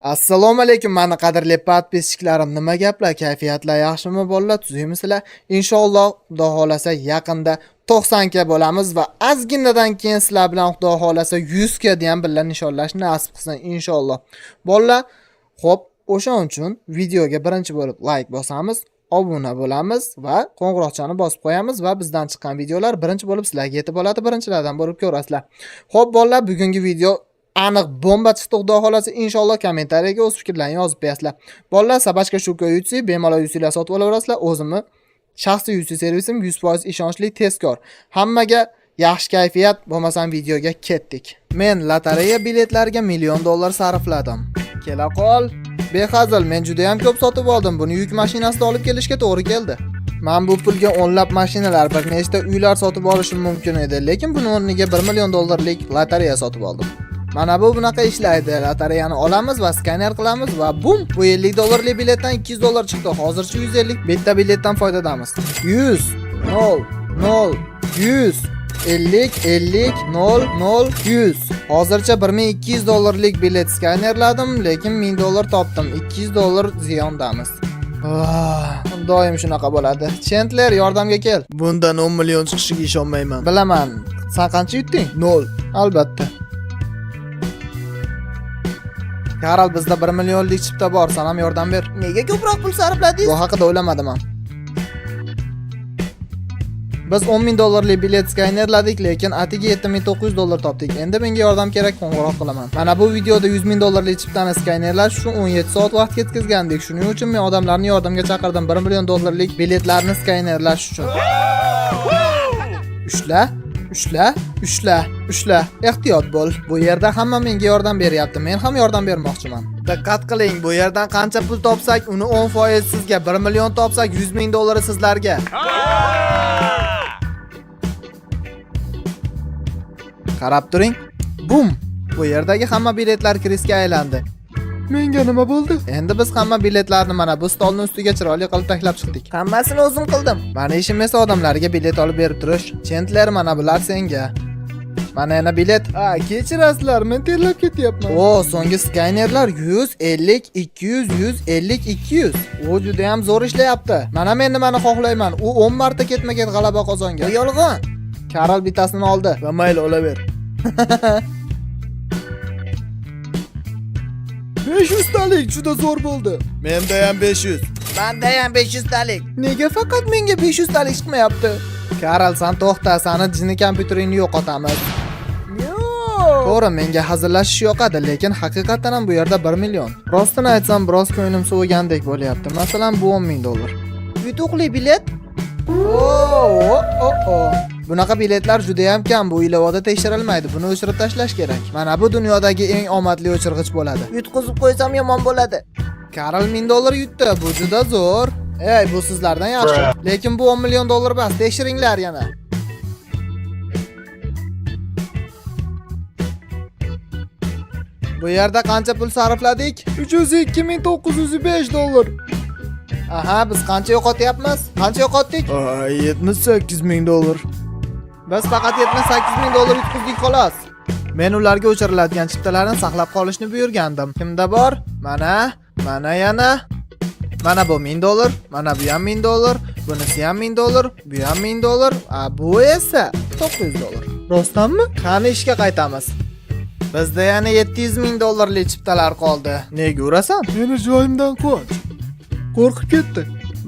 Assalomu alaykum, mani qadrli podpischiklarim. Nima gaplar? Kayfiyatlar yaxshimi bolalar? Tuzaymizlar? Inshaalloh, Xudo xolasa yaqinda 90 ga bo'lamiz va ozginadan keyin sizlar bilan Xudo xolasa 100 ga ham birga nishonlashni nasib qilsin inshaalloh. Bolalar, xo'p, o'shaning uchun videoga birinchi bo'lib like bosamiz, obuna bo'lamiz va qo'ng'iroqchani bosib qo'yamiz va bizdan chiqqan videolar birinchi bo'lib sizlarga yetib oladi, birinchilardan bo'lib ko'rasizlar. Xo'p, bolalar, bugungi video aniq bomba chiqdi. Xudo xolasa inshaalloh kommentariyaga o'z fikrlaringizni yozib qo'yasizlar. Bolalar, sabachka shu ko'yutsi, bemalol yuzinglar sotib olaverasizlar. O'zimni shaxsiy yuz servisim 100% ishonchli, tezkor. Hammaga yaxshi kayfiyat, bo'lmasam videoga ketdik. Men lotereya biletlariga $1,000,000 sarfladim. Kela qol. Behazil, men juda ham ko'p sotib oldim. Buni yuk mashinasida olib kelishga to'g'ri keldi. Men bu pulga o'nlab mashinalar, bir nechta uylar sotib olishim mumkin edi, lekin buni o'rniga $1,000,000lik lotereya sotib oldim. Mana bu bunaqa ishlaydi. Lotereyani olamiz va skaner qilamiz va bum, bu $50 biletdan $200 chiqdi. Hozircha 150 bitta biletdan foydadamiz. 100 0 0 100 50 50 0 0 100. Hozircha $1,200lik bilet skanerladim, lekin $1,000 topdim. $200 ziyondamiz. Doim shunaqa bo'ladi. Chandler, yordamga kel. Bundan 10 million chiqishiga ishonmayman. Bilaman. Sen qancha yutding? 0. Albatta. Karol, bizda 1 millionlik chipta bor, sen ham yordam ber. Nega ko'proq pul sarfladingiz? Bu haqida o'ylamadim ham. Biz $10,000lik bilet skanerladik, lekin atiga $7,900 topdik. Endi menga yordam kerak, qo'ng'iroq qilaman. Mana bu videoda $100,000lik chiptani skanerlash uchun 17 soat vaqt ketkazgandik. Shuning uchun men odamlarni yordamga chaqirdim $1 million biletlarni skanerlash uchun. Ushla. Ehtiyot bo'l. Bu yerda hamma menga yordam beryapti. Men ham yordam bermoqchiman. Diqqat qiling, bu yerdan qancha pul topsak, uni 10% sizga, 1 million topsak $100,000 sizlarga. Qarab turing. Bum! Bu yerdagi hamma biletlar krisga aylandi. Menga nima bo'ldi? Endi biz hamma biletlarni mana bu stolning ustiga chiroyli qilib taklab chiqdik. Hammasini o'zim qildim. Mani ishim esa odamlarga bilet olib berib turish. Chandler, mana bular senga. Mana yana bilet. Kechirasizlar, men terlab ketyapman. So'nggi skanerlar 150 200 150 200. U juda ham zo'r ishlayapti. Mana men nimani xohlayman? U 10 marta ketma-ket g'alaba qozongan. Bu yolg'on. Karol bittasini oldi va mayli, olaver. 500 talik juda zo'r bo'ldi. Menda ham 500. Menda ham 500 talik. Nega faqat menga 500 talik chiqmayapti? Karol, sen to'xta, seni jini kompyuteringni yo'qotamiz. To'g'ri, menga hazillashish yoqadi, lekin haqiqatan ham bu yerda 1 million. Rostini aytsam, biroz ko'nglim sovigandek bo'lyapti. Masalan, bu $10,000. Yutuqli bilet? Bunaqa biletlar juda ham kam, bu ilovada tekshirilmaydi. Buni o'chirib tashlash kerak. Mana bu dunyodagi eng omadli o'chirg'ich bo'ladi. Yutqizib qo'ysam yomon bo'ladi. Karol $1,000 yutdi. Bu juda zo'r. Bu sizlardan yaxshi. Lekin bu $10 million emas. Tekshiringlar yana. Bu yerda qancha pul sarfladik? $302,905. Aha, biz qancha yo'qotyapmiz? Qancha yo'qotdik? $78,000. Biz faqat $78,000 yutqizdik xolos. Men ularga o'chiriladigan chiptalarni saqlab qolishni buyurgandim. Kimda bor? Mana yana. Mana bu $1,000, mana bu ham $1,000, bunisi ham $1,000, bu ham $1,000, bu esa $900. Rostdanmi? Qani ishga qaytamiz. Bizda yana $700,000lik chiptalar qoldi. Nega urasan? Meni joyimdan qoch. Qo'rqib ketdi.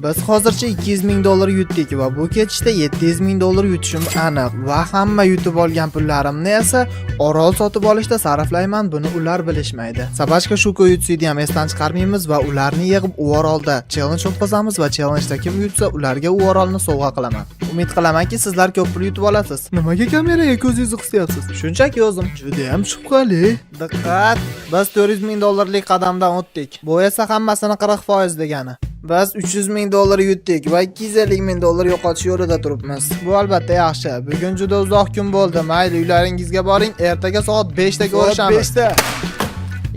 Biz hozircha $200,000 yutdik va bu ketishda $700,000 yutishim aniq va hamma yutib olgan pullarimni esa orol sotib olishda sarflayman. Buni ular bilishmaydi. Sabachka shu ko'yutsini ham esdan chiqarmaymiz va ularni yig'ib u orolda challenge o'tkazamiz va challenge'da kim yutsa, ularga u orolni sovg'a qilaman. Umid qilamanki, sizlar ko'p pul yutib olasiz. Nimaga kameraga ko'zingizni qisyapsiz? Shunchaki o'zim. Juda ham shubhali. Diqqat, biz $400,000lik qadamdan o'tdik. Bu esa hammasini 40% degani. Biz $300,000 yutdik va $250,000 yo'qotish yo'lida turibmiz. Bu albatta yaxshi. Bugun juda uzoq kun bo'ldi. Mayli, uylaringizga boring. Ertaga soat 5 da ko'rishamiz. 5 da.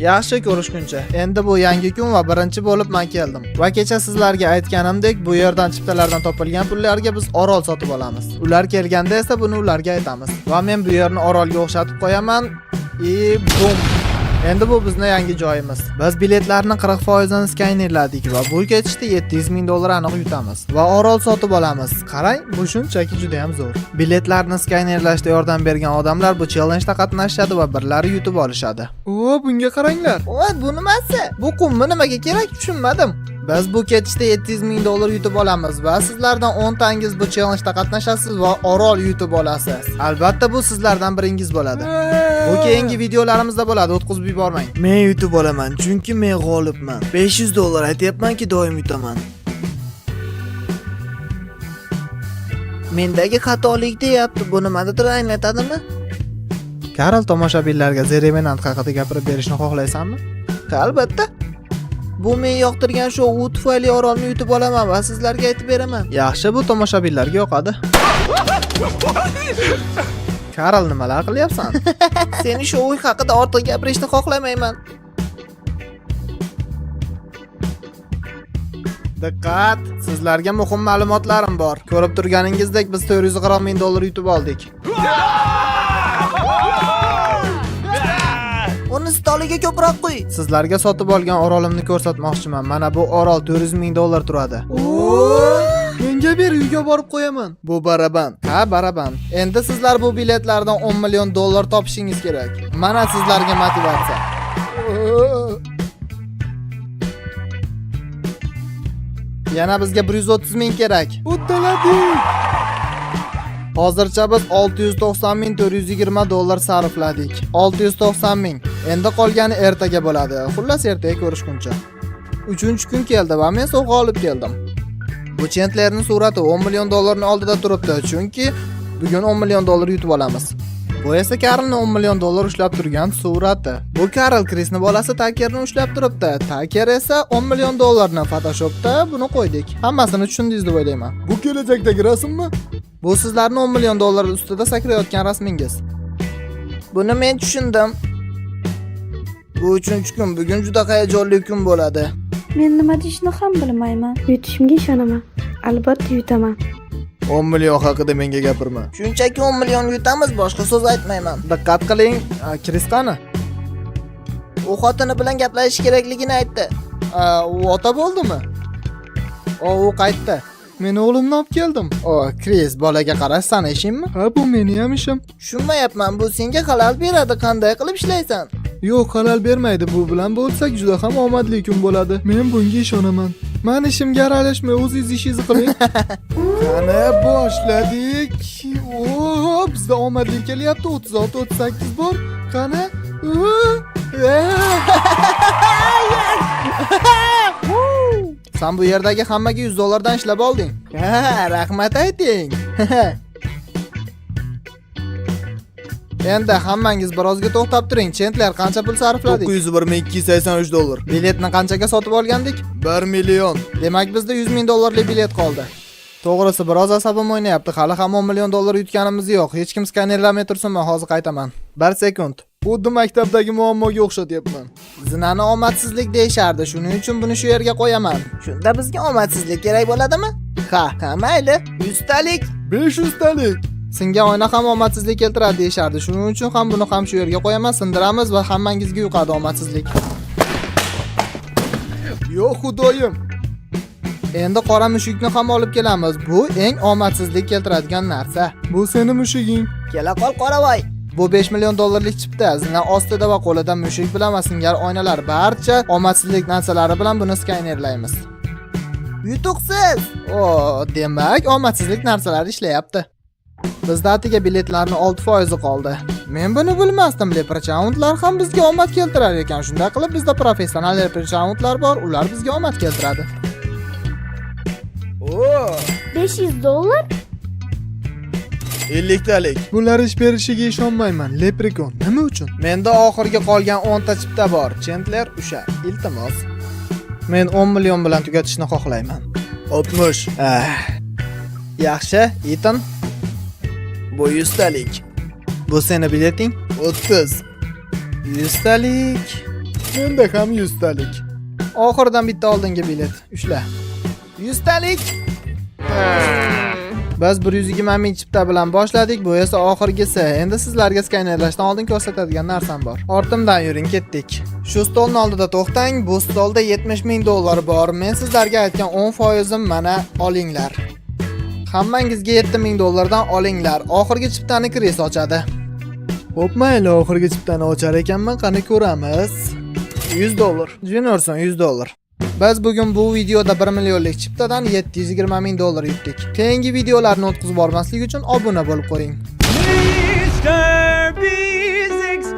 Yaxshi, ko'rishguncha. Endi bu yangi kun va birinchi bo'lib men keldim. Va kecha sizlarga aytganimdek, bu yerdan chiptalardan topilgan pullarga biz orol sotib olamiz. Ular kelganda esa buni ularga aytamiz. Va men bu yerni orolga o'xshatib qo'yaman. Bum. Endi bu bizning yangi joyimiz. Biz biletlarni 40% skanerladik va bu ketishda 700 ming dollar aniq yutamiz va orol sotib olamiz. Qarang, bu shunchaki juda ham zo'r. Biletlarni skanerlashda yordam bergan odamlar bu challenge-da qatnashadi va birlari yutib olishadi. O, bunga qaranglar. Voy, bu nimasi? Bu qummi nimaga kerak tushunmadim. Biz bu ketishda 700 ming dollar yutib olamiz va sizlardan 10 tangiz bu challenge-da qatnashasiz va orol yutib olasiz. Albatta bu sizlardan biringiz bo'ladi. Bu keyingi videolarimizda bo'ladi, o'tkazib yubormang. Men yutib olaman, chunki men g'olibman. 500 dollar aytyapmanki doim yutaman. Mendagi xatolik deyapti, bu nimanidir anglatadimi? Karol tomoshabinlarga The Revenant haqida gapirib berishni xohlaysanmi? Albatta. Bu men yoqtirgan shou tufayli orolni yutib olaman va sizlarga aytib beraman. Yaxshi, bu tomoshabinlarga yoqadi. Karol, nimalar qilyapsan? Seni shou haqida ortiq gapirishni xohlamayman. Diqqat! Sizlarga muhim ma'lumotlarim bor. Ko'rib turganingizdek, biz 440 ming dollar yutib oldik. Uni stoliga ko'proq qo'y. Sizlarga sotib olgan orolimni ko'rsatmoqchiman. Mana bu orol 400 ming dollar turadi. Menga ber, uyga borib qo'yaman. Bu baraban. Ha, baraban. Endi sizlar bu biletlardan 10 million dollar topishingiz kerak. Mana sizlarga motivatsiya. Yana bizga 130 ming kerak. Uddaladik. Hozircha biz 690 ming 420 dollar sarfladik. 690 ming. Endi qolgani ertaga bo'ladi. Xullas ertaga ko'rishguncha. 3-kun keldi va men sovg'a olib keldim. Bu Chandlerning surati 10 million dollarning oldida turibdi, chunki bugun 10 million dollar yutib olamiz. Bu esa Karlning 10 million dollar ushlab turgan surati. Bu Karl Krisning bolasi Takerni ushlab turibdi. Taker esa 10 million dollarni Photoshopda buni qo'ydik. Hammasini tushundingiz deb o'ylayman. Bu kelajakdagi rasmmi? Bu sizlarning 10 million dollar ustida sakrayotgan rasmingiz. Buni men tushundim. Bu 3-kun, bugun juda hayajonli kun bo'ladi. Men nima deyishni ham bilmayman. Yutishimga ishonaman. Albatta yutaman. 10 million haqida menga gapirma. Shunchaki 10 million yutamiz, boshqa so'z aytmayman. Diqqat qiling, Kris qani? U xotini bilan gaplashish kerakligini aytdi. U ota bo'ldimi? U qaytdi. Men o'g'limni olib keldim. Kris, bolaga qarash sana ishingmi? Ha, bu meni ham ishim. Tushunmayapman, bu senga xalal beradi, qanday qilib ishlaysan? Yo'q, xalal bermaydi. Bu bilan bo'lsak juda ham omadli kun bo'ladi. Men bunga ishonaman. Men ishimga aralashmay, o'zingiz ishingizni qiling. Qani boshladik. Bizda omadli kelyapti. 36-38 bor. Qani? Sen bu yerdagi hammaga 100 dollardan ishlab olding. Ha, rahmat ayting. Endi hammangiz birozga to'xtab turing. Chandler qancha pul sarfladik? 901 dollar. Biletni qanchaga sotib olgandik? 1 million. Demak bizda 100 ming dollarlik bilet qoldi. To'g'risi biroz asabim o'ynayapti. Hali ham 10 million dollar yutganimiz yo'q. Hech kim skanerlamay tursin, men hozir qaytaman. 1 sekund. Xuddi maktabdagi muammoga o'xshatyapman. Zinani omadsizlik deyishardi. Shuning uchun buni shu yerga qo'yaman. Shunda bizga omadsizlik kerak bo'ladimi? Ha, mayli. 100 talik. 500 talik. Singan oyna ham omadsizlik keltiradi deyishardi. Shuning uchun ham buni ham shu yerga qo'yaman, sindiramiz va hammangizga yuqadi omadsizlik. Yo'q, xudoyim. Endi qora mushukni ham olib kelamiz. Bu eng omadsizlik keltiradigan narsa. Bu seni mushuging. Kela qol qoravoy. Bu 5 million dollarlik chipta. Zina ostida va qo'lida mushuk bilan va singar oynalar, barcha omadsizlik narsalari bilan buni skanerlaymiz. Yutuqsiz. Demak, omadsizlik narsalari ishlayapti. Bizda atiga biletlarning 6% qoldi. Men buni bilmasdim. Leprechaunlar ham bizga omad keltirar ekan. Shunday qilib bizda professional leprechaunlar bor, ular bizga omad keltiradi. 500 dollar? 50 talik. Bular ish berishiga ishonmayman. Leprekon nima uchun? Menda oxirgi qolgan 10 ta chipta bor. Chandler usha. Iltimos. Men 10 million bilan tugatishni xohlayman. 60. Yaxshi, Ethan. Bu 100 talik. Bu seni bileting? 30. 100 talik. Menda ham 100 talik. Oxirdan bitta oldingi bilet. Ushla. 100 talik. Biz 120 ming chipta bilan boshladik, bu esa oxirgisi. Endi sizlarga skanerlashdan oldin ko'rsatadigan narsam bor. Ortimdan yuring, ketdik. Shu stolning oldida to'xtang, bu stolda 70 ming dollar bor. Men sizlarga aytgan 10% mana olinglar. Hammangizga 7 ming dollardan olinglar. Oxirgi chiptani Kris ochadi. Xo'p, mayli, oxirgi chiptani ochar ekanman, qani ko'ramiz. 100 dollar. Juniorson 100 dollar. Biz bugun bu videoda 1 millionlik chiptadan 720 ming dollar yutdik. Keyingi videolarni o'tkazib bormaslik uchun obuna bo'lib qo'ying. Mr. B6,